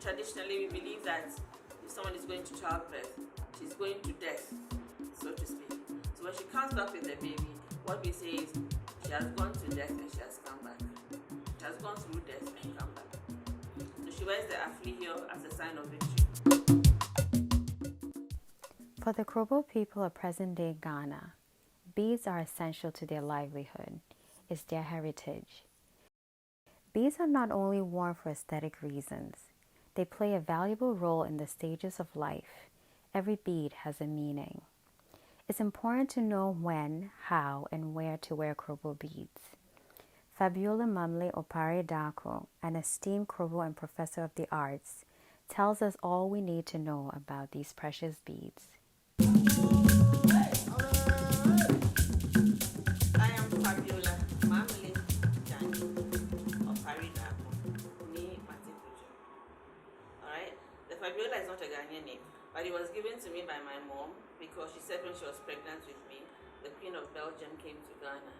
Traditionally, we believe that if someone is going to childbirth, she's going to death, so to speak. So when she comes back with the baby, what we say is she has gone to death and she has come back. She has gone through death and come back. So she wears the affliyo as a sign of victory. For the Krobo people of present-day Ghana, beads are essential to their livelihood. It's their heritage. Beads are not only worn for aesthetic reasons. They play a valuable role in the stages of life. Every bead has a meaning. It's important to know when, how, and where to wear Krobo beads. Fabiola Maamle Opare-Darko, an esteemed Krobo and professor of the arts, tells us all we need to know about these precious beads. I am Fabiola Maamle Opare-Darko, nee Matikujo. Alright? The Fabiola is not a Ghanaian name, but it was given to me by my mom because she said when she was pregnant with me, the Queen of Belgium came to Ghana.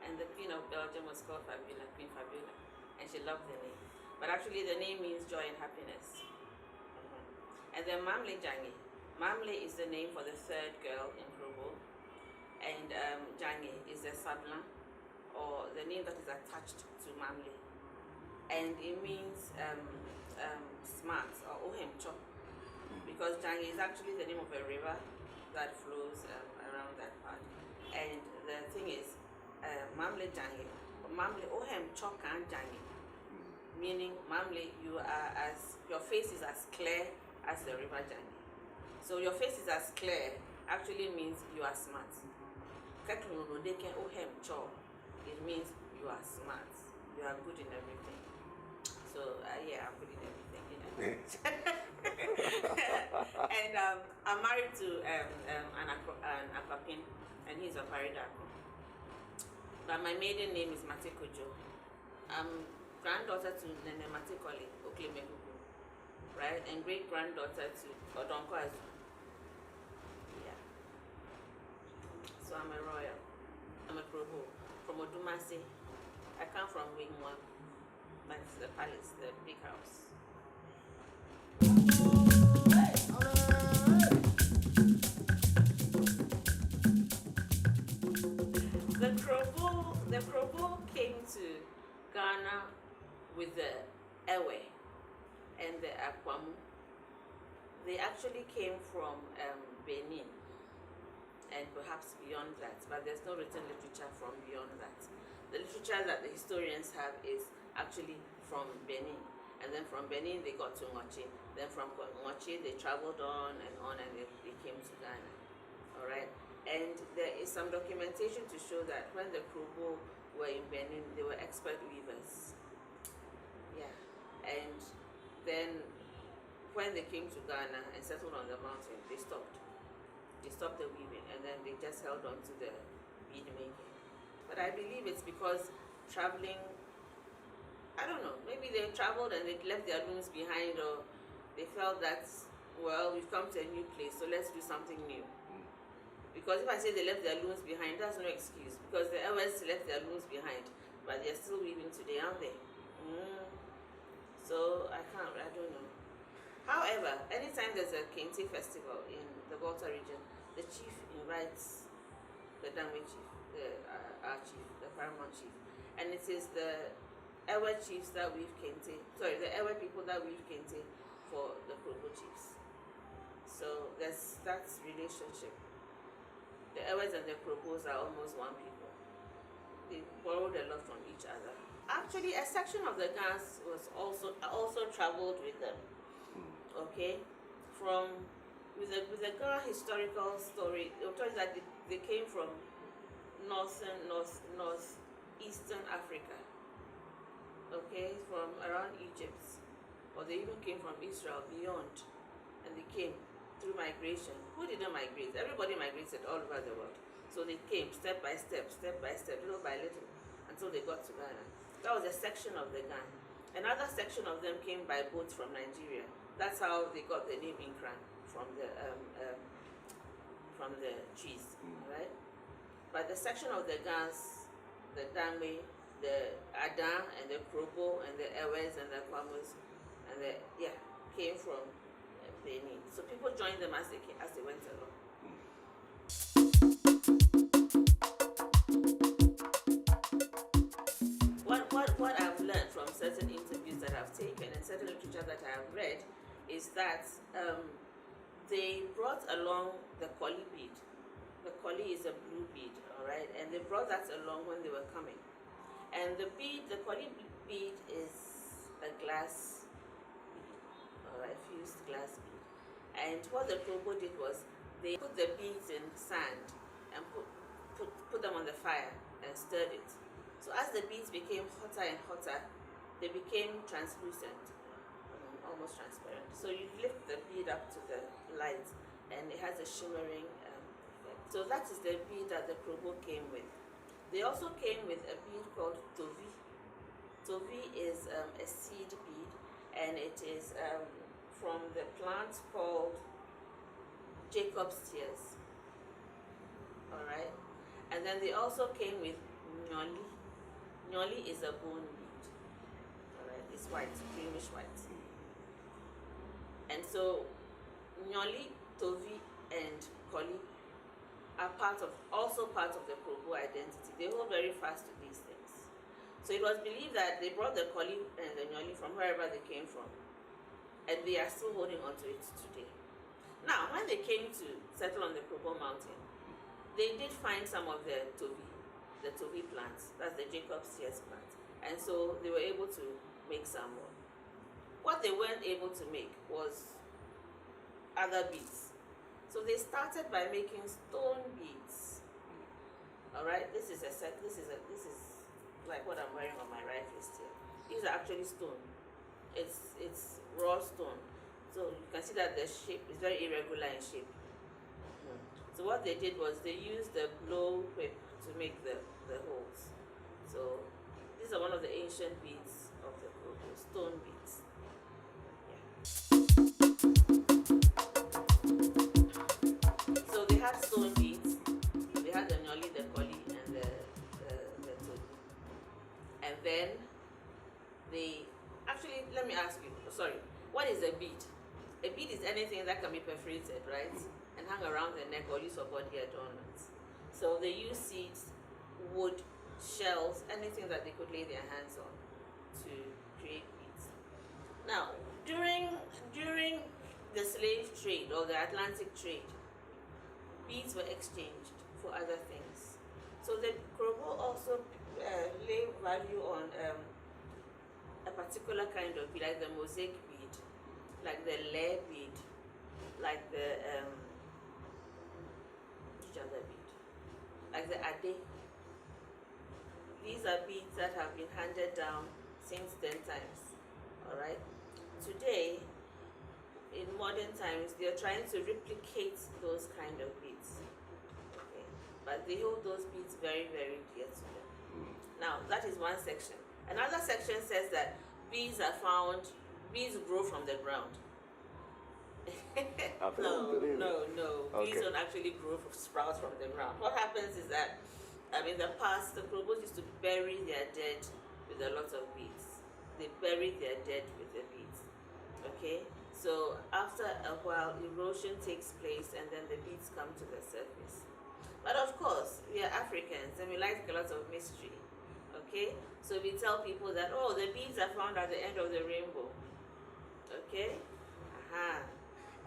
And the Queen of Belgium was called Fabiola, Queen Fabiola. And she loved the name. But actually the name means joy and happiness. And then Maamle Jangi. Maamle is the name for the third girl in Krobo. And Jangi is the sablan, or the name that is attached to Maamle. And it means smart, or ohemcho. Because Jangi is actually the name of a river that flows around that part. And the thing is, Maamle Jangi, Maamle ohemcho kan Jangi. Meaning, Maamle, your face is as clear as the river Jangi. So your face is as clear actually means you are smart. It means you are smart. You are good in everything. So yeah, I'm good in everything. And I'm married to an Aquapin, and he's a Opare-Darko. But my maiden name is Matikujo. I'm granddaughter to Nene Matikoli Oklemegugu, right? And great granddaughter to Odonko Azu. Yeah. So I'm a royal. I'm a Krobo from Odumase. I come from Wing 1. That's the palace, the big house. The Krobo came to Ghana with the Ewe and the Akwamu. They actually came from Benin and perhaps beyond that, but there's no written literature from beyond that. The literature that the historians have is actually from Benin, and then from Benin they got to Ngoche. Then from Ngoche they traveled on and they came to Ghana. All right. And there is some documentation to show that when the Krobo were in Benin, they were expert weavers. Yeah. And then when they came to Ghana and settled on the mountain, they stopped. They stopped the weaving, and then they just held on to the bead making. But I believe it's because traveling, I don't know, maybe they traveled and they left their looms behind, or they felt that, well, we've come to a new place, so let's do something new. Because if I say they left their looms behind, that's no excuse. Because the elders left their looms behind, but they're still weaving today, aren't they? So I don't know. However, anytime there's a Kente festival in the Volta region, the chief invites the Dame chief, our chief, the paramount chief, and it is the Ewe chiefs that weave Kente. Sorry, the Ewe people that weave Kente for the Krobo chiefs. So that's relationship. The Ewes and the Krobos are almost one people. They borrowed a lot from each other. Actually, a section of the Gans was also traveled with them. Okay, with the Ghana historical story, it was that they came from northeastern Africa. Okay, from around Egypt, or they even came from Israel beyond, and they came through migration. Who didn't migrate? Everybody migrated all over the world. So they came step by step, little by little, until they got to Ghana. That was a section of the Ghana. Another section of them came by boat from Nigeria. That's how they got the name Inkran from the trees, right? But the section of the Gans, the Dame, the Adan and the Krobo and the Ewes and the Kwamus and the came from Benin. So people joined them as they went along. What I've learned from certain interviews that I've taken and certain literature that I have read is that they brought along the Koli bead. The Koli is a blue bead, all right, and they brought that along when they were coming. And the Koli bead is a glass bead, all right, fused glass bead. And what the Krobo did was they put the beads in sand and put them on the fire and stirred it. So as the beads became hotter and hotter, they became translucent, almost transparent. So you lift the bead up to the light and it has a shimmering effect. So that is the bead that the Krobo came with. They also came with a bead called Tovi. Tovi is a seed bead, and it is from the plant called Jacob's tears. All right, and then they also came with Nyoli. Nyoli is a bone bead. All right, it's white, greenish white. And so Nyoli, Tovi, and Koli are also part of the Krobo identity. They hold very fast to these things. So it was believed that they brought the Koli and the Nyoli from wherever they came from, and they are still holding on to it today. Now, when they came to settle on the Krobo mountain, they did find some of the Tovi plants. That's the Jacob's tears plant, and so they were able to make some more. What they weren't able to make was other beads. So they started by making stone beads. All right, this is like what I'm wearing on my right wrist here. These are actually stone. It's raw stone. So you can see that the shape is very irregular in shape. So what they did was they used the blow whip to make the holes. So these are one of the ancient beads of the Krobo, stone beads. So they had stone beads, they had the Nyoli, the Koli, and the Tovi. And then let me ask you, what is a bead? A bead is anything that can be perforated, right? And hang around the neck or use for body adornments. So they use seeds, wood, shells, anything that they could lay their hands on to create beads. Now, during the slave trade or the Atlantic trade, beads were exchanged for other things. So the Krobo also lay value on a particular kind of bead, like the mosaic bead, like the lair bead, like the which other bead? Like the ade. These are beads that have been handed down since 10 times. Alright? Today, in modern times, they are trying to replicate those kind of beads. Okay. But they hold those beads very, very dear to them. Now, that is one section. Another section says that beads grow from the ground. No. Okay. Beads don't actually sprout from the ground. What happens is that, in the past, the Krobos used to bury their dead with a lot of beads. They buried their dead with the beads. Okay? So after a while, erosion takes place and then the beads come to the surface. But of course, we are Africans and we like a lot of mystery. Okay? So we tell people that, the beads are found at the end of the rainbow. Okay?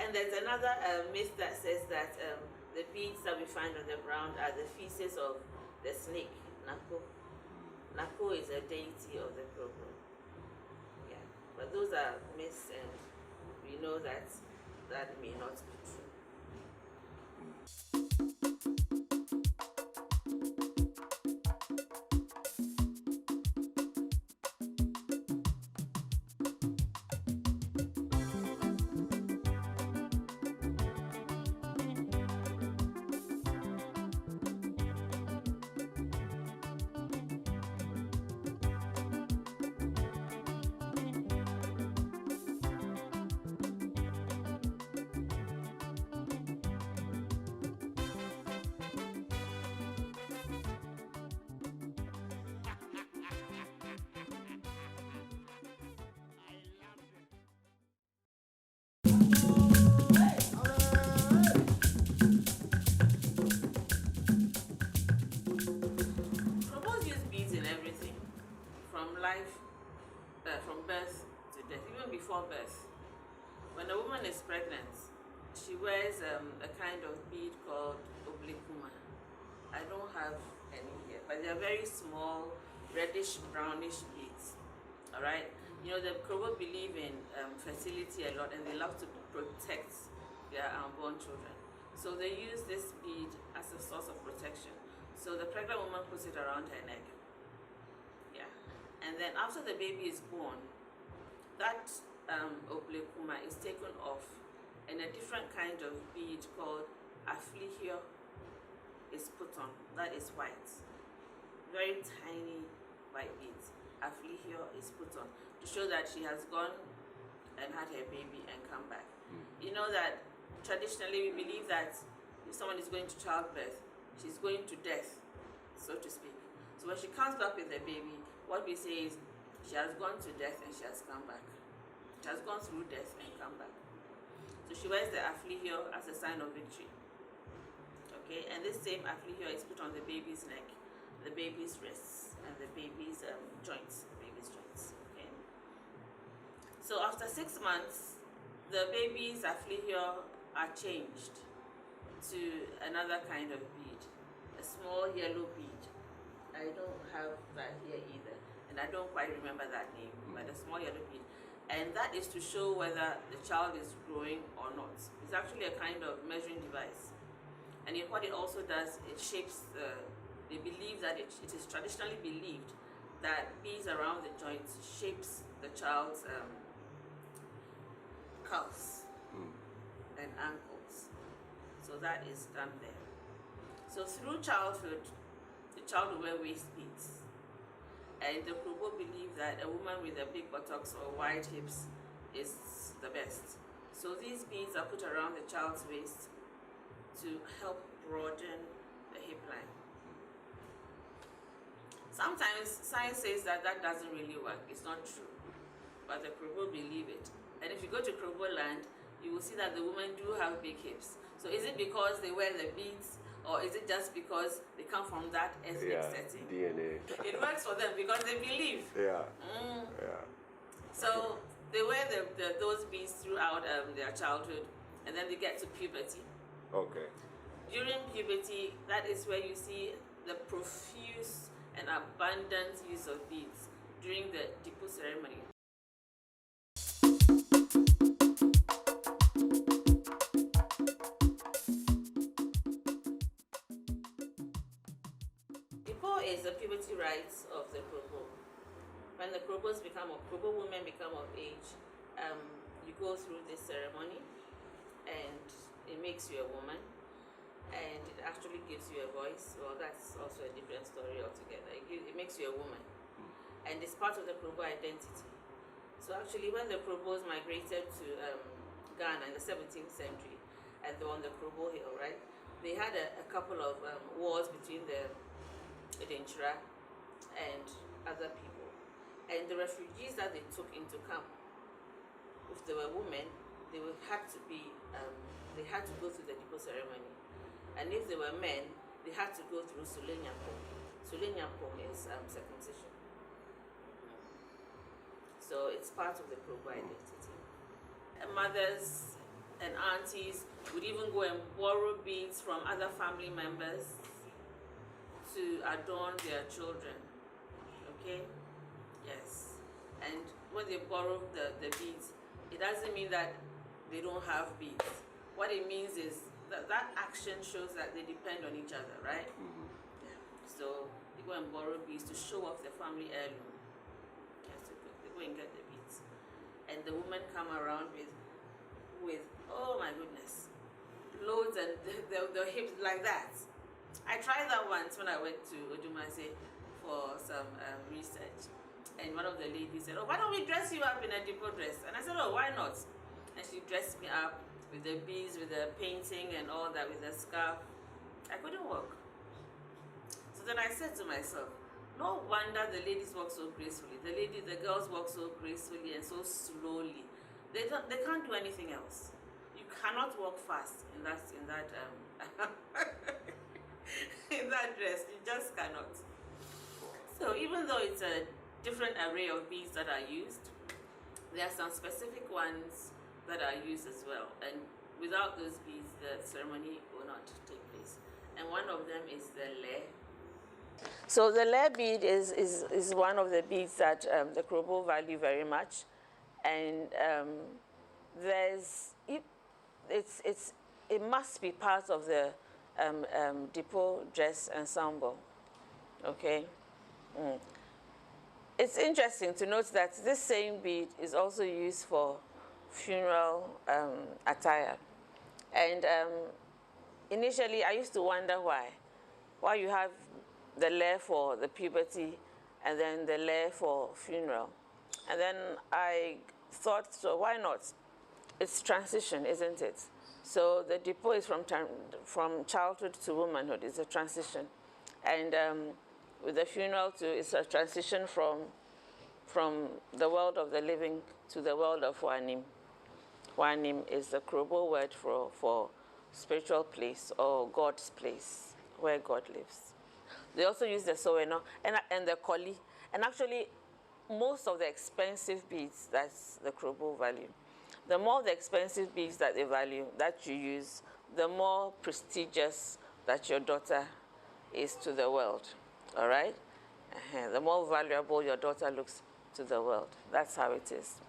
And there's another myth that says that the beads that we find on the ground are the feces of the snake, Nako. Nako is a deity of the Krobo. Yeah. But those are myths, and we know that may not be true. from life, from birth to death, even before birth. When a woman is pregnant, she wears a kind of bead called oblekuma. I don't have any here, but they're very small, reddish, brownish beads. All right. You know, the Krobo believe in fertility a lot, and they love to protect their unborn children. So they use this bead as a source of protection. So the pregnant woman puts it around her neck. Yeah. And then after the baby is born, that oblekuma is taken off, and a different kind of bead called affligio is put on. That is white. Very tiny white beads. Affligio is put on to show that she has gone and had her baby and come back. You know that traditionally we believe that if someone is going to childbirth, she's going to death, so to speak. So when she comes back with the baby, what we say is she has gone to death and she has come back. She has gone through death and come back. So she wears the affligio as a sign of victory. Okay, and this same affligio is put on the baby's neck, the baby's wrists, and the baby's joints. Okay. So after 6 months, the baby's affligio are changed to another kind of bead, a small yellow bead. I don't have that here either, and I don't quite remember that name, but a small yellow bead. And that is to show whether the child is growing or not. It's actually a kind of measuring device. And what it also does, it shapes they believe that it is traditionally believed that beads around the joints shapes the child's calves and ankles. So that is done there. So through childhood, the child will wear waist beads. And the Krobo believe that a woman with a big buttocks or wide hips is the best. So these beads are put around the child's waist to help broaden the hip line. Sometimes science says that that doesn't really work. It's not true. But the Krobo believe it. And if you go to Krobo land, you will see that the women do have big hips. So is it because they wear the beads, or is it just because they come from that ethnic setting? DNA. It works for them because they believe. Yeah. So they wear those beads throughout their childhood, and then they get to puberty. Okay. During puberty, that is where you see the profuse and abundant use of beads during the Dipo ceremony. Dipo is the puberty rites of the Krobo. When the Krobos Krobo women become of age, you go through this ceremony, and it makes you a woman, and it actually gives you a voice. Well, that's also a different story altogether. It makes you a woman, and it's part of the Krobo identity. So actually, when the Krobos migrated to Ghana in the 17th century, and they were on the Krobo Hill, right? They had a couple of wars between the Dintra and other people, and the refugees that they took into camp, if they were women, they had to go through the Dipo ceremony, and if they were men, they had to go through Sulenyako. Sulenyako is circumcision. So it's part of the Krobo identity. And mothers and aunties would even go and borrow beads from other family members to adorn their children. Okay? Yes. And when they borrow the beads, it doesn't mean that they don't have beads. What it means is that action shows that they depend on each other, right? Yeah. So they go and borrow beads to show off the family heirloom. Yes, they go and get the beads. And the women come around with oh my goodness, loads, and the hips like that. I tried that once when I went to Odumase for some research, and one of the ladies said, "Oh, why don't we dress you up in a Dipo dress?" And I said, "Oh, why not?" And she dressed me up with the beads, with the painting and all that, with the scarf. I couldn't walk. So then I said to myself, no wonder the ladies walk so gracefully. The girls walk so gracefully and so slowly. They can't do anything else. You cannot walk fast in that in that dress. You just cannot. So even though it's a different array of beads that are used. There are some specific ones that are used as well, and without those beads, the ceremony will not take place. And one of them is the le. So the le bead is one of the beads that the Krobo value very much, and it must be part of the depot dress ensemble. Okay. It's interesting to note that this same bead is also used for funeral attire. And initially, I used to wonder why you have the le for the puberty and then the le for funeral. And then I thought, so why not? It's transition, isn't it? So the depot is from childhood to womanhood. It's a transition. And with the funeral too, it's a transition from the world of the living to the world of Wanim. Wanim is the Krobo word for spiritual place or God's place, where God lives. They also use the soweno and the koli. And actually, most of the expensive beads, that's the Krobo value. The more the expensive beads that they value, that you use, the more prestigious that your daughter is to the world, all right? The more valuable your daughter looks to the world. That's how it is.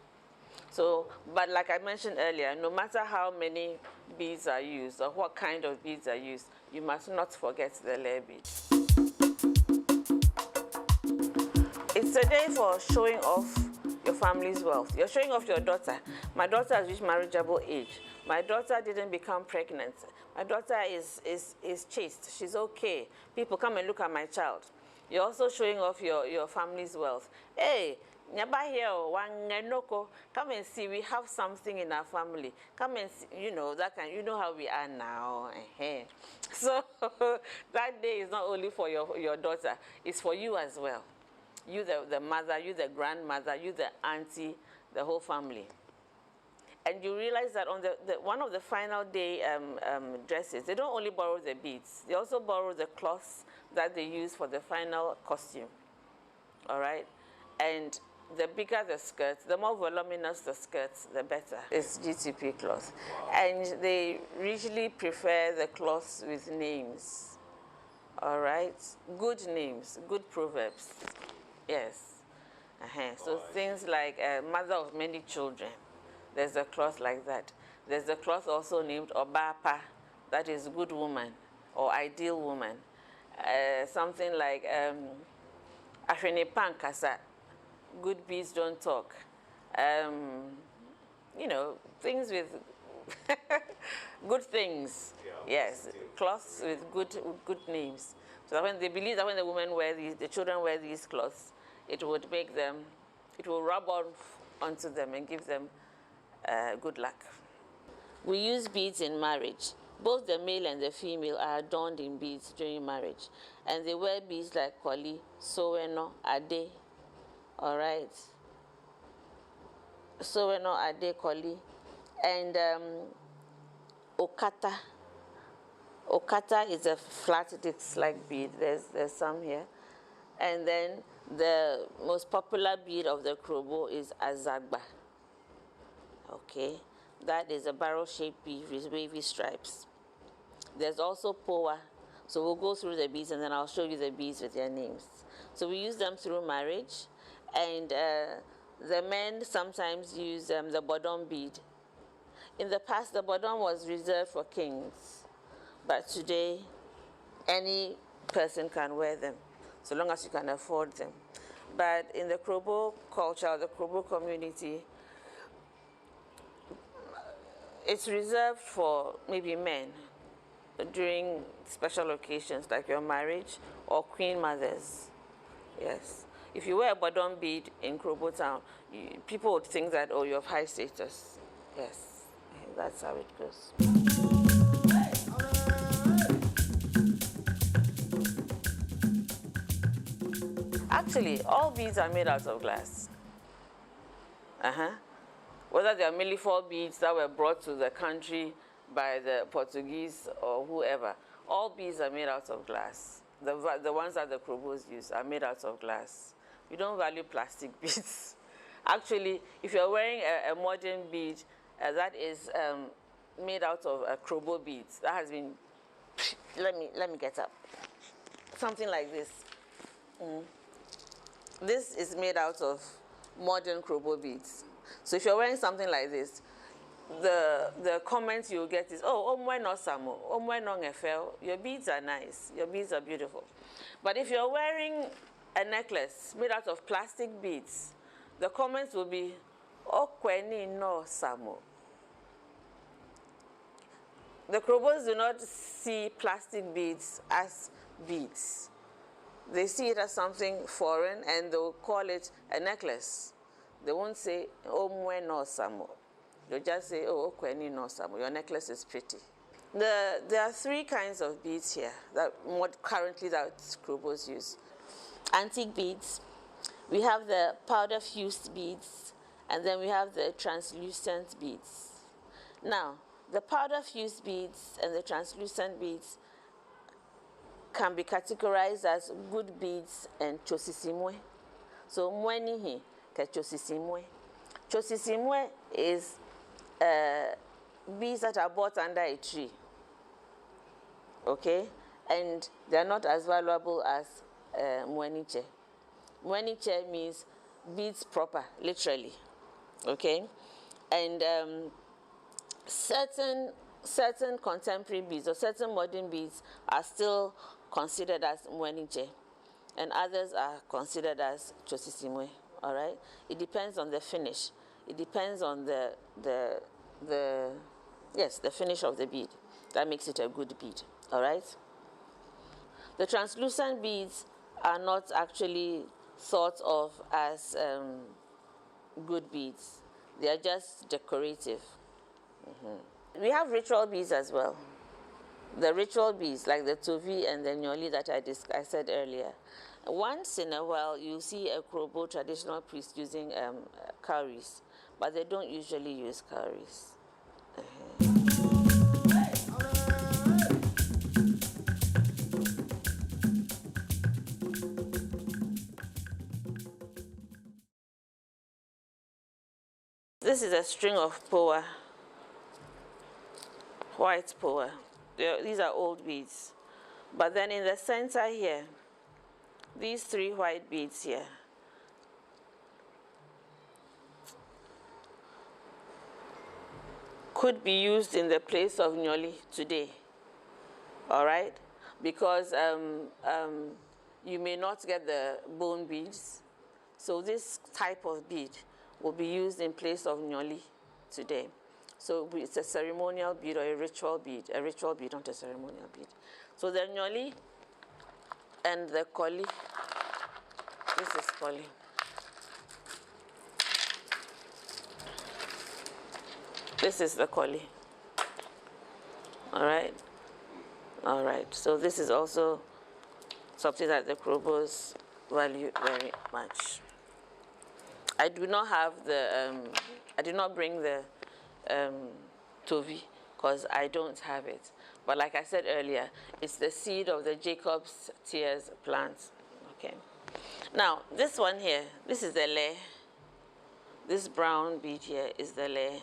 So, but like I mentioned earlier, no matter how many beads are used or what kind of beads are used, you must not forget the layer bead. It's a day for showing off your family's wealth. You're showing off your daughter. My daughter has reached marriageable age. My daughter didn't become pregnant. My daughter is chaste. She's okay. People come and look at my child. You're also showing off your family's wealth. Hey, come and see, we have something in our family. Come and see, you know how we are now. So that day is not only for your daughter, it's for you as well. You the mother, you the grandmother, you the auntie, the whole family. And you realize that on one of the final day dresses, they don't only borrow the beads, they also borrow the cloths that they use for the final costume, all right? And the bigger the skirts, the more voluminous the skirts, the better. It's GTP cloth. And they usually prefer the cloths with names, all right? Good names, good proverbs, yes. So things like mother of many children, there's a cloth like that. There's a cloth also named Obapa, that is good woman or ideal woman. Something like yenkassa, good beads don't talk. You know, things with good things. Yeah, yes, cloths with good names. So that when they believe that when the women wear these, the children wear these cloths, it would make them, it will rub onto them and give them good luck. We use beads in marriage. Both the male and the female are adorned in beads during marriage. And they wear beads like koli, soweno, ade, all right? Soweno, ade, koli. And okata. Okata is a flat disc-like bead. There's some here. And then the most popular bead of the Krobo is azagba. Okay, that is a barrel-shaped bead with wavy stripes. There's also poa. So we'll go through the beads and then I'll show you the beads with their names. So we use them through marriage, and the men sometimes use the bodon bead. In the past, the bodon was reserved for kings, but today, any person can wear them, so long as you can afford them. But in the Krobo culture, the Krobo community, it's reserved for maybe men during special occasions like your marriage or queen mothers. Yes. If you wear a bodon bead in Krobo town, people would think that, oh, you have high status. Yes, that's how it goes. Actually, all beads are made out of glass. Whether they are millifoil beads that were brought to the country by the Portuguese or whoever, all beads are made out of glass. The ones that the Krobos use are made out of glass. You don't value plastic beads. Actually, if you're wearing a modern bead that is made out of Krobo beads, that has been, let me get up. Something like this. This is made out of modern Krobo beads. So if you're wearing something like this, the comments you'll get is, oh, omwe no samo, omwe no ngefel. Your beads are nice. Your beads are beautiful. But if you're wearing a necklace made out of plastic beads, the comments will be, okweni no samo. The Krobos do not see plastic beads as beads. They see it as something foreign, and they'll call it a necklace. They won't say, omwe no samo. They'll just say, oh, okweni no samo. Your necklace is pretty. There are three kinds of beads here that currently that Krobos use. Antique beads. We have the powder-fused beads, and then we have the translucent beads. Now, the powder-fused beads and the translucent beads can be categorized as good beads and chosisimwe. So, mwenihi ke chosisimwe. Chosisimwe is beads that are bought under a tree, okay? And they're not as valuable as mweniche. Mweniche means beads proper, literally, okay? And certain contemporary beads or certain modern beads are still considered as mweniche, and others are considered as chosisimwe, all right? It depends on the finish. It depends on the finish of the bead. That makes it a good bead, all right? The translucent beads are not actually thought of as good beads. They are just decorative. We have ritual beads as well. The ritual beads, like the tovi and the nyoli that I said earlier. Once in a while, you see a Krobo traditional priest using cowries, but they don't usually use cowries. This is a string of poa, white poa. These are old beads. But then in the center here, these three white beads here, could be used in the place of nyoli today, all right? Because you may not get the bone beads. So this type of bead will be used in place of nyoli today. So it's a ceremonial bead or a ritual bead, not a ceremonial bead. So the nyoli and the koli, this is koli. This is the koli. All right? All right. So this is also something that the Krobos value very much. I do not have the, I did not bring the tovi because I don't have it. But like I said earlier, it's the seed of the Jacob's tears plant. Okay. Now, this one here, this is the le. This brown bead here is the le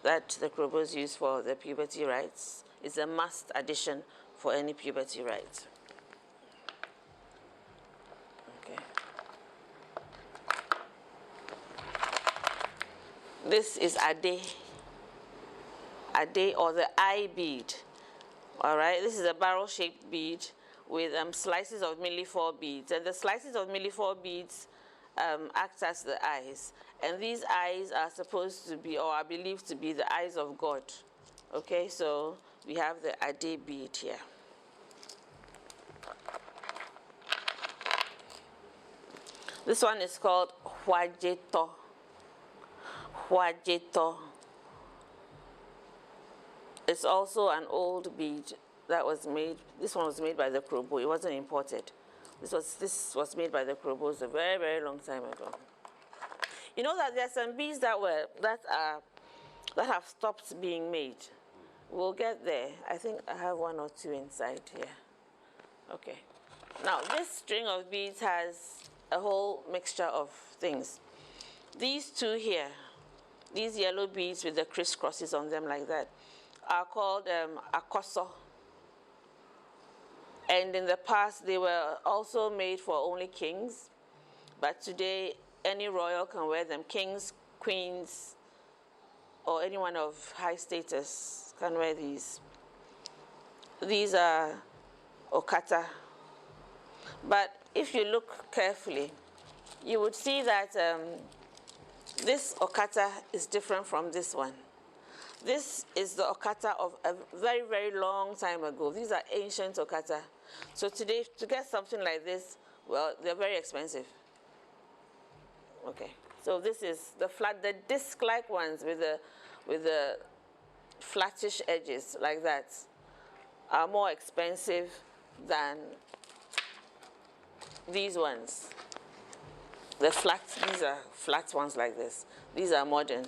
that the Krobos use for the puberty rites. It's a must addition for any puberty rite. Okay. This is ade. Ade, or the eye bead. All right, this is a barrel-shaped bead with slices of millifour beads. And the slices of millifour beads act as the eyes. And these eyes are supposed to be, or are believed to be, the eyes of God. Okay, so we have the ade bead here. This one is called huajeto. Huajeto. It's also an old bead that was made. This one was made by the Krobo. It wasn't imported. This was made by the Krobos a very, very long time ago. You know that there are some beads that have stopped being made. We'll get there. I think I have one or two inside here. Okay. Now this string of beads has a whole mixture of things. These two here, these yellow beads with the crisscrosses on them like that, are called akoso. And in the past, they were also made for only kings. But today, any royal can wear them. Kings, queens, or anyone of high status can wear these. These are okata. But if you look carefully, you would see that this okata is different from this one. This is the okata of a very, very long time ago. These are ancient okata. So today, to get something like this, well, they're very expensive. Okay, so this is the disc-like ones with the flattish edges like that are more expensive than these ones. These are flat ones like this. These are modern.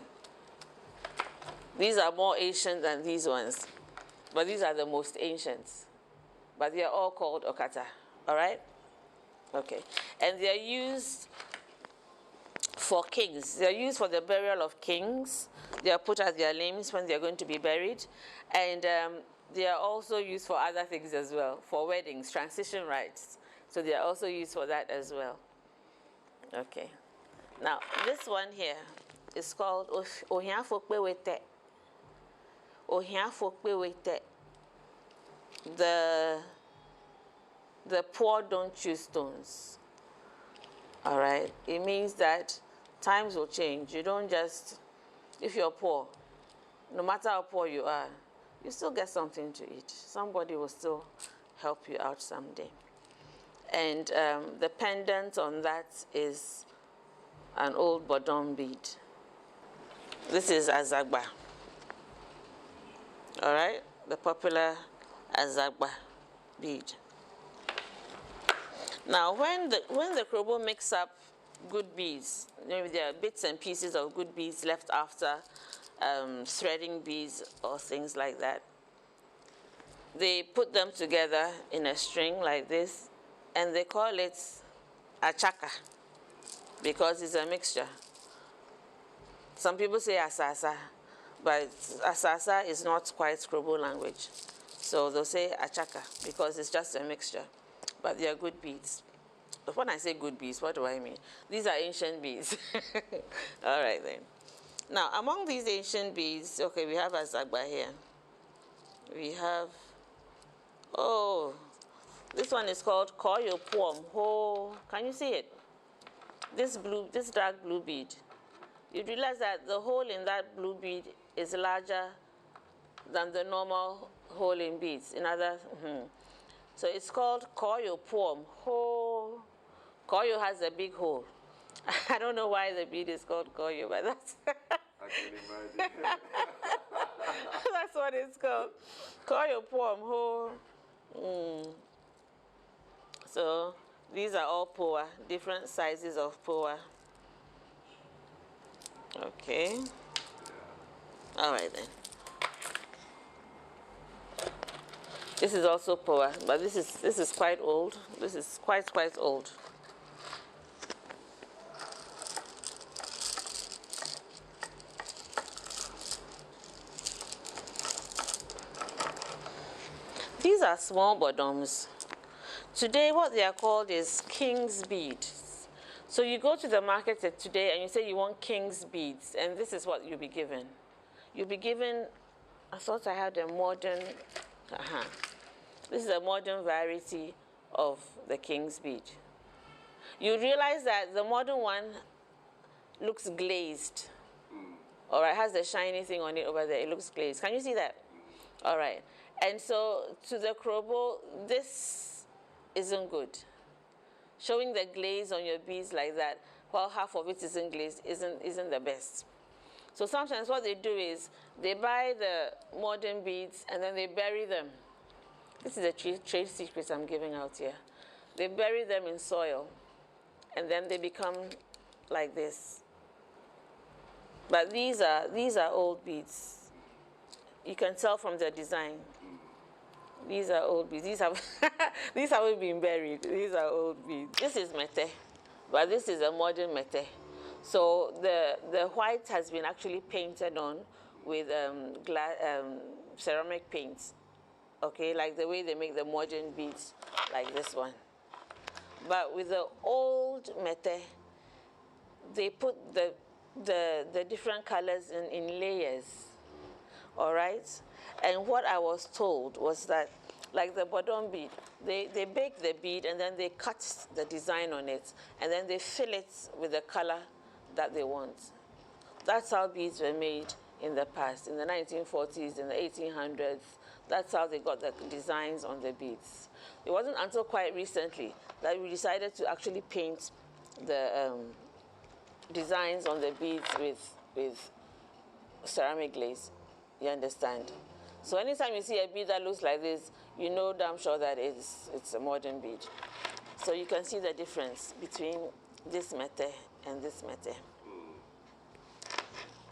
These are more ancient than these ones, but these are the most ancient. But they are all called okata, all right? Okay, and they are used for kings. They are used for the burial of kings. They are put as their limbs when they are going to be buried, and they are also used for other things as well, for weddings, transition rites. So they are also used for that as well. Okay, now this one here is called ohiafokpewete. Ohiafokpewete. The poor don't choose stones. All right, it means that times will change. You don't just, if you're poor, no matter how poor you are, you still get something to eat. Somebody will still help you out someday. And the pendant on that is an old bodon bead. This is azagba. All right, the popular azagba bead. Now, when the Krobo mix up good beads, maybe there are bits and pieces of good beads left after threading beads or things like that, they put them together in a string like this, and they call it achaka because it's a mixture. Some people say asasa, but asasa is not quite Krobo language. So they'll say achaka because it's just a mixture, but they are good beads. But when I say good beads, what do I mean? These are ancient beads. All right then. Now, among these ancient beads, okay, we have azagba here. We have, this one is called koyo puom ho. Can you see it? This dark blue bead. You realize that the hole in that blue bead is larger than the normal hole in beads. So it's called koyo puom ho. Koyo has a big hole. I don't know why the bead is called koyo, but that's I can imagine. that's what it's called. Koyo puom ho. So these are all poa, different sizes of poa. Okay. All right then. This is also poa, but this is quite old. This is quite old. These are small bottoms. Today, what they are called is king's beads. So you go to the market today and you say you want king's beads, and this is what you'll be given. You'll be given, I thought I had a modern, this is a modern variety of the king's bead. You realize that the modern one looks glazed. All right, has the shiny thing on it over there. It looks glazed. Can you see that? All right. And so to the Krobo, this isn't good. Showing the glaze on your beads like that, while half of it isn't glazed, isn't the best. So sometimes what they do is they buy the modern beads and then they bury them. This is a trade secret I'm giving out here. They bury them in soil, and then they become like this. But these are old beads. You can tell from the design. These are old beads. These haven't been buried. These are old beads. This is mete, but this is a modern mete. So the white has been actually painted on with ceramic paints, okay, like the way they make the modern beads, like this one. But with the old mete, they put the different colors in layers, all right? And what I was told was that, like the bodon bead, they bake the bead and then they cut the design on it, and then they fill it with the color that they want. That's how beads were made in the past, in the 1940s, in the 1800s. That's how they got the designs on the beads. It wasn't until quite recently that we decided to actually paint the designs on the beads with ceramic glaze. You understand? So anytime you see a bead that looks like this, you know damn sure that it's a modern bead. So you can see the difference between this mete and this mete.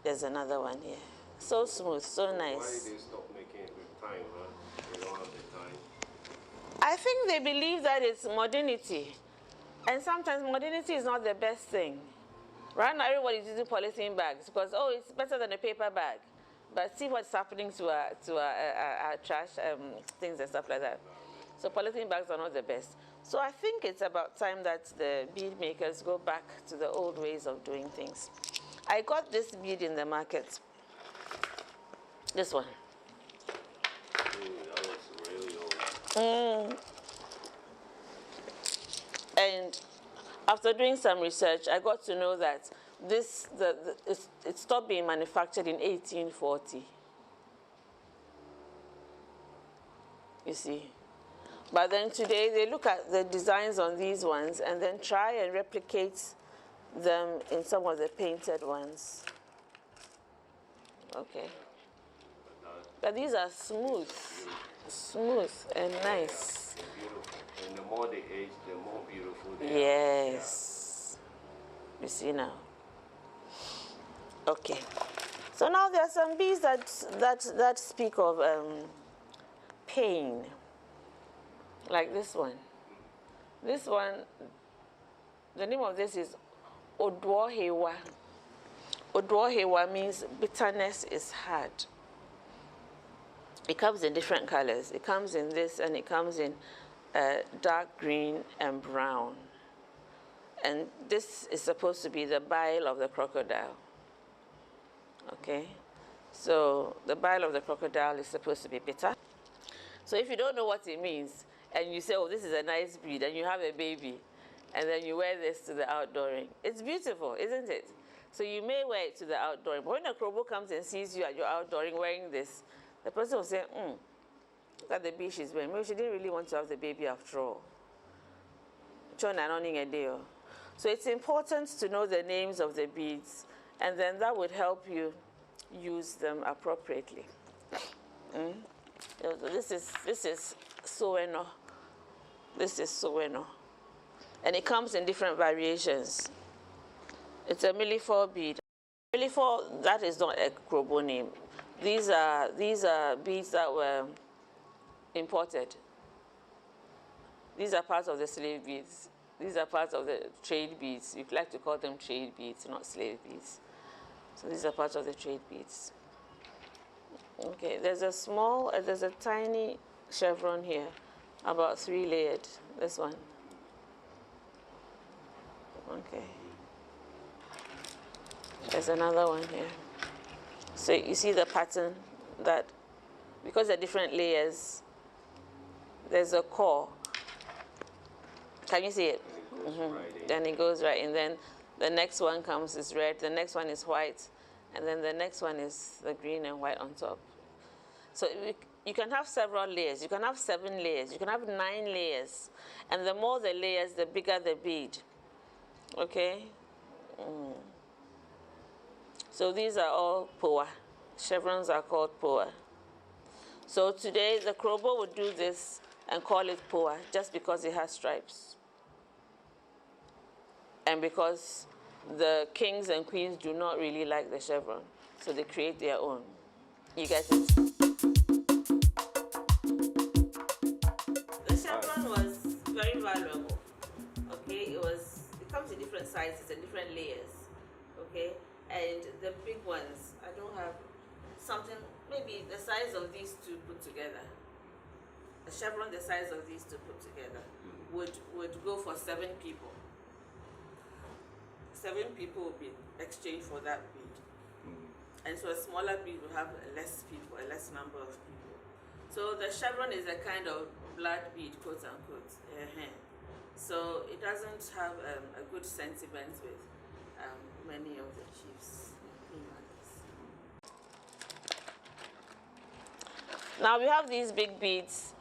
There's another one here. So smooth, so nice. Why did they stop making it with time, huh? They don't have the time. I think they believe that it's modernity. And sometimes modernity is not the best thing. Right now, everybody's using polythene bags because, oh, it's better than a paper bag. But see what's happening to our trash things and stuff like that. So polythene bags are not the best. So I think it's about time that the bead makers go back to the old ways of doing things. I got this bead in the market. This one. That looks really old. And after doing some research, I got to know that it stopped being manufactured in 1840. You see. But then today, they look at the designs on these ones and then try and replicate them in some of the painted ones. Okay. But these are smooth and nice. They're beautiful. And the more they age, the more beautiful they are. Yes. You see now. Okay. So now there are some beads that speak of pain. Like this one. This one, the name of this is Odwohewa. Odwohewa means bitterness is hard. It comes in different colors. It comes in this, and it comes in dark green and brown. And this is supposed to be the bile of the crocodile. Okay? So the bile of the crocodile is supposed to be bitter. So if you don't know what it means, and you say, oh, this is a nice breed, and you have a baby, and then you wear this to the outdooring, it's beautiful, isn't it? So you may wear it to the outdooring. But when a Krobo comes and sees you at your outdooring wearing this, the person will say, look at the bead she's wearing. Maybe she didn't really want to have the baby after all. So it's important to know the names of the beads, and then that would help you use them appropriately. This is Soweno. This is Soweno. And it comes in different variations. It's a millifor bead. Millifor, that is not a Krobo name. These are beads that were imported. These are parts of the slave beads. These are parts of the trade beads. You like to call them trade beads, not slave beads. So these are parts of the trade beads. Okay, there's a tiny chevron here, about 3 layered. This one. Okay. There's another one here. So you see the pattern that, because they're different layers, there's a core. Can you see it? Then it goes right, and then the next one comes is red, the next one is white, and then the next one is the green and white on top. So you can have several layers. You can have 7 layers. You can have 9 layers. And the more the layers, the bigger the bead. Okay? So these are all poa. Chevrons are called poa. So today, the Krobo would do this and call it poa just because it has stripes. And because the kings and queens do not really like the chevron, so they create their own. You get it? The chevron was very valuable. Okay, it comes in different sizes and different layers, okay? And the big ones, I don't have something, maybe the size of these two put together. A chevron the size of these two put together would go for 7 people. 7 people will be exchanged for that bead. And so a smaller bead will have less people, a less number of people. So the chevron is a kind of blood bead, quote unquote. So it doesn't have a good sentiment with many of the chiefs. Now we have these big beads,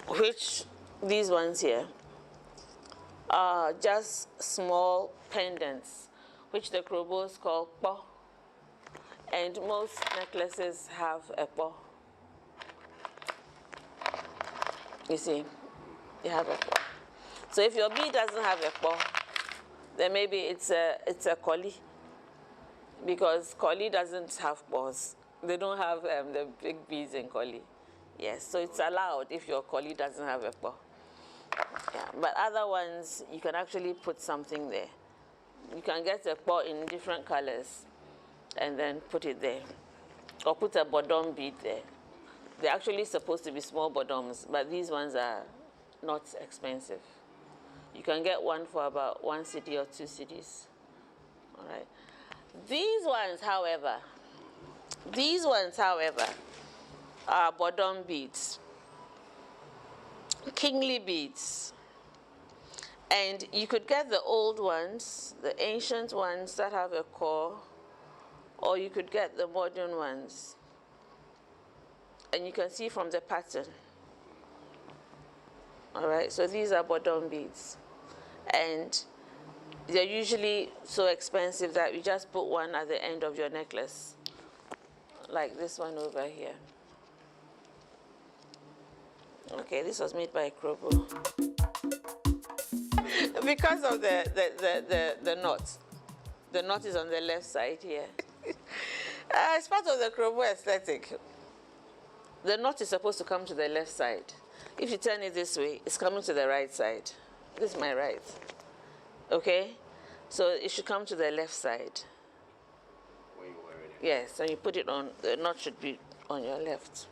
which these ones here are just small pendants, which the Krobos call po. And most necklaces have a po. You see, they have a po. So if your bead doesn't have a po, then maybe it's a collie, because collie doesn't have paws. They don't have the big beads in collie. Yes, so it's allowed if your collie doesn't have a paw. Yeah, but other ones, you can actually put something there. You can get a paw in different colors and then put it there. Or put a bodom bead there. They're actually supposed to be small bodoms, but these ones are not expensive. You can get one for about 1 cedi or 2 cedis. All right. These ones, however, are bodom beads, kingly beads. And you could get the old ones, the ancient ones that have a core, or you could get the modern ones. And you can see from the pattern. All right, so these are bodom beads. And they're usually so expensive that you just put one at the end of your necklace, like this one over here. Okay, this was made by Krobo. Because of the knot. The knot is on the left side here. It's part of the Krobo aesthetic. The knot is supposed to come to the left side. If you turn it this way, it's coming to the right side. This is my right. Okay? So it should come to the left side. When you wear it. Yes, and you put it on, the knot should be on your left.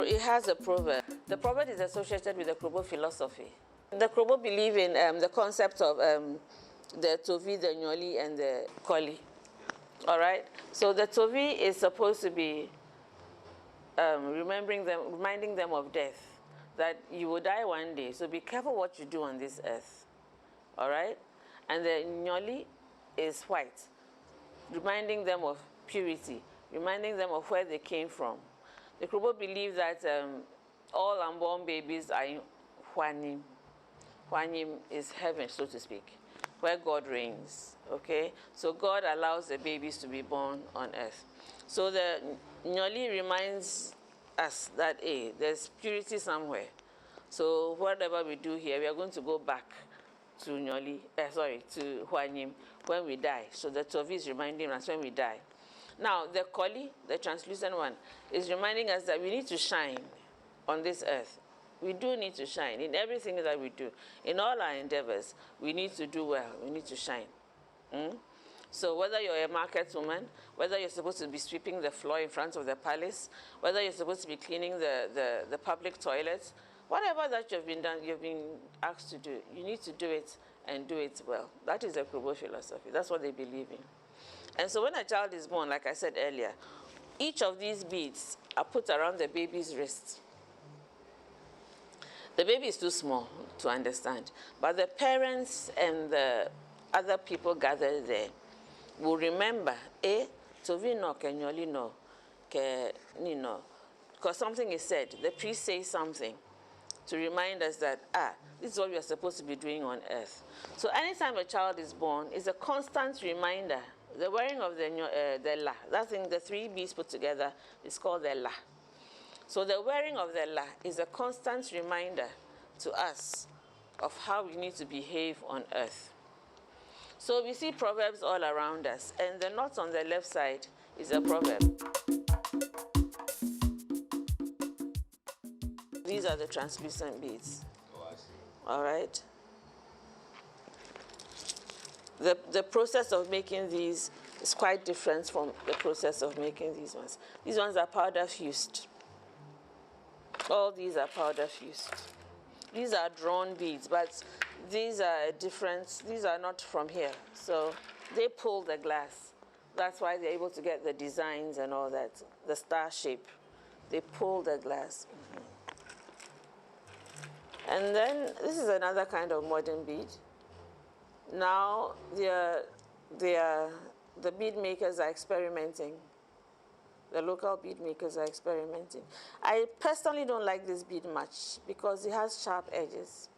It has a proverb. The proverb is associated with the Krobo philosophy. The Krobo believe in the concept of the tovi, the nyoli, and the koli. All right? So the tovi is supposed to be reminding them of death, that you will die one day. So be careful what you do on this earth. All right? And the nyoli is white, reminding them of purity, reminding them of where they came from. The Krobo believe that all unborn babies are in Hwanim. Hwanim is heaven, so to speak, where God reigns, okay? So God allows the babies to be born on earth. So the nyoli reminds us that, hey, there's purity somewhere. So whatever we do here, we are going to go back to to Hwanim when we die. So the tovi is reminding us when we die. Now, the koli, the translucent one, is reminding us that we need to shine on this earth. We do need to shine in everything that we do. In all our endeavors, we need to do well. We need to shine. So whether you're a market woman, whether you're supposed to be sweeping the floor in front of the palace, whether you're supposed to be cleaning the public toilets, whatever that you've been asked to do, you need to do it and do it well. That is the Krobo philosophy. That's what they believe in. And so when a child is born, like I said earlier, each of these beads are put around the baby's wrist. The baby is too small to understand, but the parents and the other people gathered there will remember, tovi no kenyoli no ke nino, because something is said. The priest says something to remind us that this is what we are supposed to be doing on earth. So anytime a child is born, it's a constant reminder. The wearing of the la, that thing, the 3 beads put together, is called the la. So the wearing of the la is a constant reminder to us of how we need to behave on earth. So we see proverbs all around us, and the knot on the left side is a proverb. These are the translucent beads. Oh, I see. All right? the process of making these is quite different from the process of making these ones. These ones are powder fused. All these are powder fused. These are drawn beads, but these are different. These are not from here. So they pull the glass. That's why they're able to get the designs and all that, the star shape. They pull the glass. And then this is another kind of modern bead. Now the bead makers are experimenting. The local bead makers are experimenting. I personally don't like this bead much because it has sharp edges.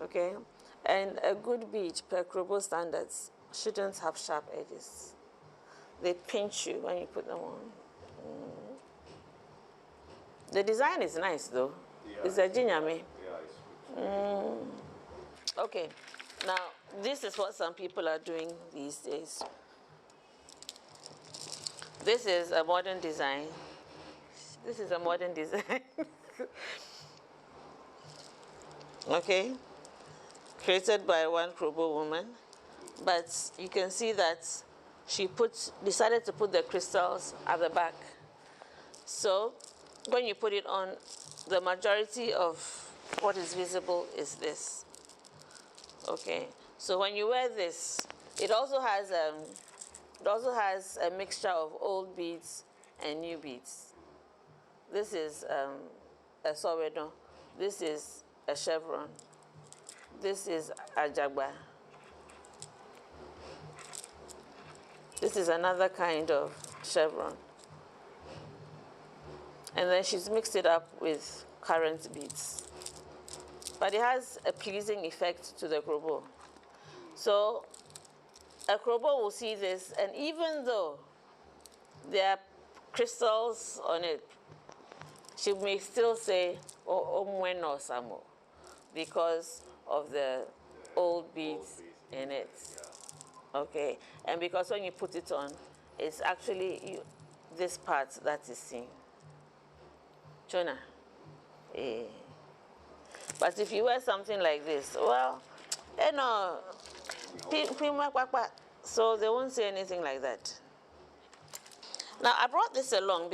Okay? And a good bead, per Krobo standards, shouldn't have sharp edges. They pinch you when you put them on. The design is nice though. Yeah, it's a jinyame. Yeah, okay. Now, this is what some people are doing these days. This is a modern design. This is a modern design. Okay? Created by one Krobo woman. But you can see that she decided to put the crystals at the back. So when you put it on, the majority of what is visible is this. Okay? So when you wear this, it also has a mixture of old beads and new beads. This is a sowedo. This is a chevron. This is a jagba. This is another kind of chevron. And then she's mixed it up with current beads. But it has a pleasing effect to the Krobo. So a Krobo will see this, and even though there are crystals on it, she may still say, oh, mweno samo, because of the old beads in it. Okay? And because when you put it on, it's actually this part that is seen. Chona. But if you wear something like this, well, you know, so they won't say anything like that. Now, I brought this along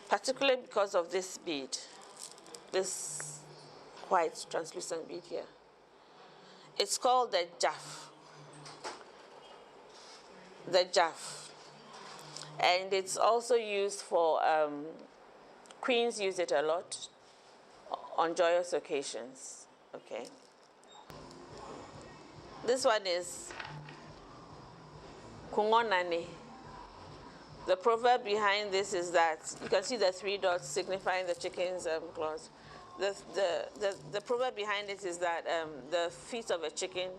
particularly because of this bead, this white translucent bead here. It's called the jaff. The jaff. And it's also used for, queens use it a lot on joyous occasions, okay? This one is kungonane. The proverb behind this is that, you can see the 3 dots signifying the chicken's claws. The proverb behind it is that the feet of a chicken,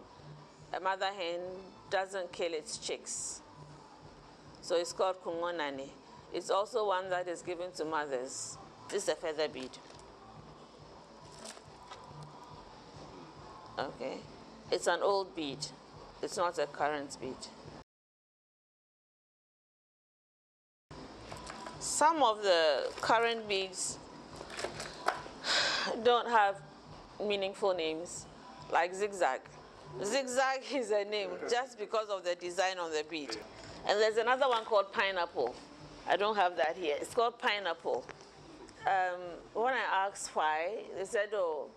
a mother hen, doesn't kill its chicks. So it's called kungonane. It's also one that is given to mothers. This is a feather bead. Okay. It's an old bead. It's not a current bead. Some of the current beads don't have meaningful names, like zigzag. Zigzag is a name just because of the design on the bead. And there's another one called pineapple. I don't have that here. It's called pineapple. When I asked why, they said, oh,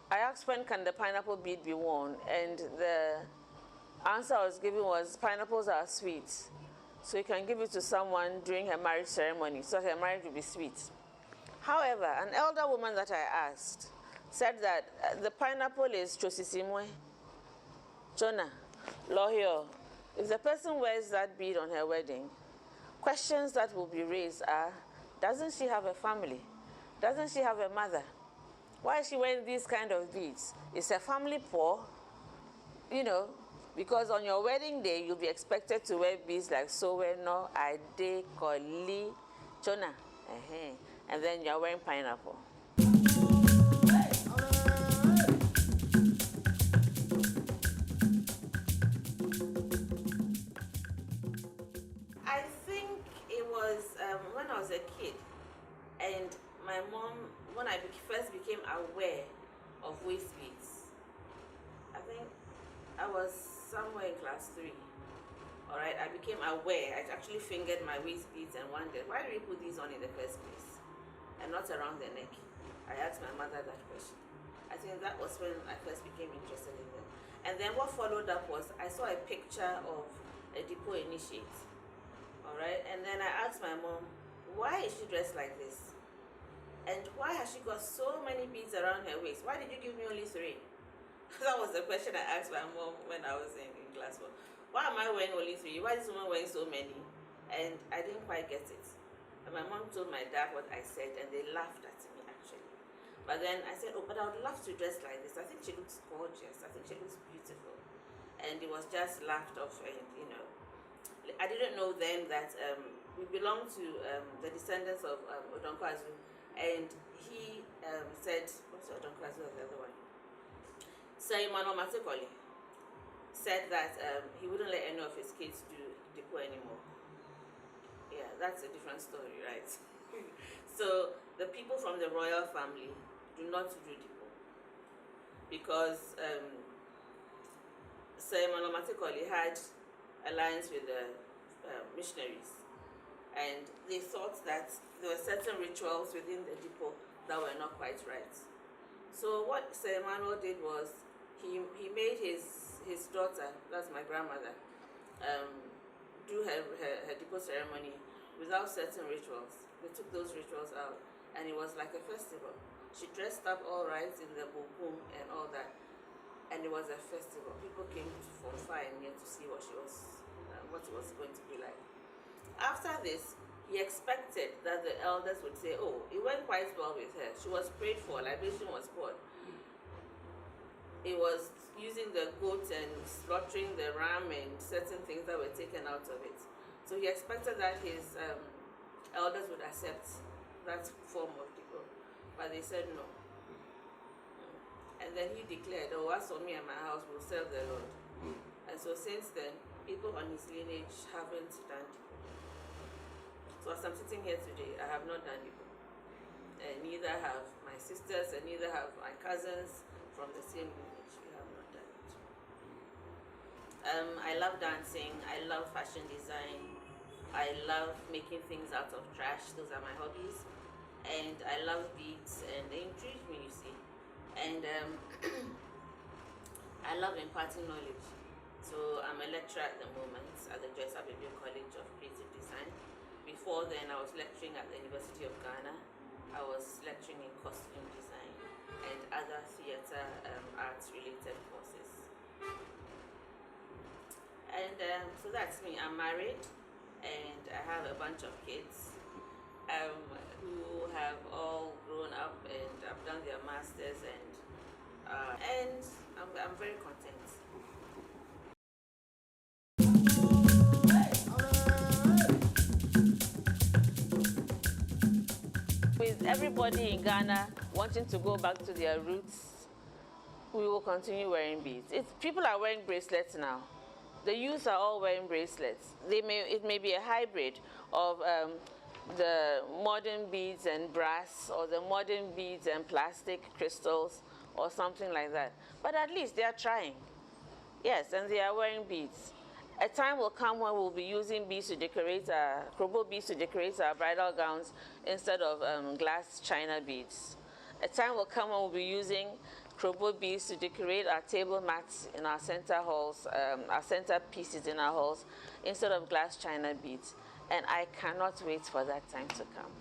I asked when can the pineapple bead be worn, and the answer I was given was pineapples are sweet. So you can give it to someone during her marriage ceremony, so her marriage will be sweet. However, an elder woman that I asked said that the pineapple is chosisimwe. Jonah, Lohio, if the person wears that bead on her wedding, questions that will be raised are, doesn't she have a family? Doesn't she have a mother? Why is she wearing these kind of beads? Is her family poor? You know, because on your wedding day, you'll be expected to wear beads like Soweno, Ade, Koli, Chona. And then you're wearing pineapple. I think it was when I was a kid, and my mom, when I first became aware of waist beads, I think I was somewhere in class 3. All right, I became aware. I actually fingered my waist beads and wondered, why do we put these on in the first place and not around the neck? I asked my mother that question. I think that was when I first became interested in them. And then what followed up was I saw a picture of a depot initiate. All right, and then I asked my mom, why is she dressed like this? And why has she got so many beads around her waist? Why did you give me only 3? That was the question I asked my mom when I was in class 4. Why am I wearing only 3? Why is this woman wearing so many? And I didn't quite get it. And my mom told my dad what I said, and they laughed at me actually. But then I said, oh, but I would love to dress like this. I think she looks gorgeous. I think she looks beautiful. And it was just laughed off, and I didn't know then that we belong to the descendants of Odonkwazu, and he said, what's Odonkwazu was the other one? Simon Omatekoli said that he wouldn't let any of his kids do depot anymore. Yeah, that's a different story, right? So the people from the royal family do not do depot because Simon Omatekoli had alliance with the missionaries, and they thought that there were certain rituals within the depot that were not quite right. So what Sir Emmanuel did was he made his daughter, that's my grandmother, do her depot ceremony without certain rituals. They took those rituals out, and it was like a festival. She dressed up all right in the bokum and all that, and it was a festival. People came from far and near to see what it was going to be like. After this, he expected that the elders would say, oh, it went quite well with her. She was prayed for, libation was poured. It was using the goat and slaughtering the ram and certain things that were taken out of it. So he expected that his elders would accept that form of depot, but they said no. And then he declared, oh, as for me and my house, will serve the Lord. And so since then, people on his lineage haven't done depot. So as I'm sitting here today, I have not done depot. And neither have my sisters, and neither have my cousins from the same lineage. We have not done it. I love dancing. I love fashion design. I love making things out of trash. Those are my hobbies. And I love beads, and they intrigue me, you see. And I love imparting knowledge. So I'm a lecturer at the moment at the Joyce Abebe College of Creative Design. Before then, I was lecturing at the University of Ghana. I was lecturing in costume design and other theater arts-related courses. And so that's me. I'm married, and I have a bunch of kids who have all grown up and have done their masters, and I'm very content. With everybody in Ghana wanting to go back to their roots, we will continue wearing beads. People are wearing bracelets now. The youth are all wearing bracelets. It may be a hybrid of the modern beads and brass, or the modern beads and plastic crystals, or something like that. But at least they are trying. Yes, and they are wearing beads. A time will come when we'll be using beads to decorate Krobo beads to decorate our bridal gowns instead of glass china beads. A time will come when we'll be using Krobo beads to decorate our table mats in our center halls, our center pieces in our halls, instead of glass china beads. And I cannot wait for that time to come.